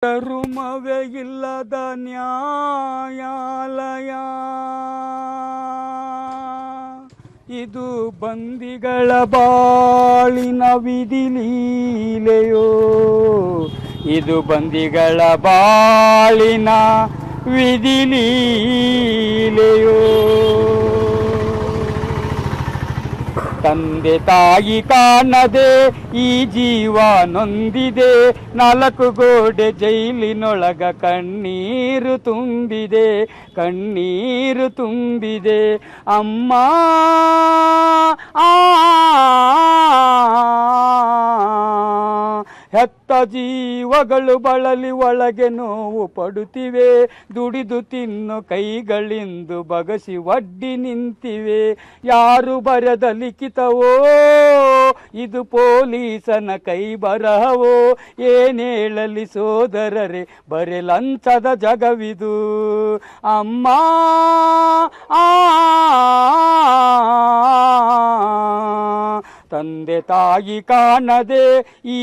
ಧರ್ಮವೇ ಇಲ್ಲದ ನ್ಯಾಯಾಲಯ ಇದು ಬಂದಿಗಳ ಬಾಳಿನ ವಿಧಿಲೀಲೆಯೋ, ಇದು ಬಂದಿಗಳ ಬಾಳಿನ ವಿಧಿಲೀಲೆಯೋ. ತಂದೆ ತಾಯಿ ಕಾಣದೆ ಈ ಜೀವ ನೊಂದಿದೆ, ನಾಲ್ಕು ಗೋಡೆ ಜೈಲಿನೊಳಗ ಕಣ್ಣೀರು ತುಂಬಿದೆ, ಕಣ್ಣೀರು ತುಂಬಿದೆ. ಅಮ್ಮ ಹೆತ್ತ ಜೀವಗಳು ಬಳಲಿ ಒಳಗೆ ನೋವು ಪಡುತ್ತಿವೆ, ದುಡಿದು ತಿನ್ನು ಕೈಗಳಿಂದು ಬಗಸಿ ಒಡ್ಡಿ ನಿಂತಿವೆ. ಯಾರು ಬರೆದ ಲಿಖಿತವೋ ಇದು ಪೊಲೀಸನ ಕೈ ಬರಹವೋ, ಏನೇಳಲಿ ಸೋದರರೇ ಬರೆ ಲಂಚದ ಜಗವಿದು. ಅಮ್ಮ ತಂದೆ ತಾಯಿ ಕಾಣದೆ ಈ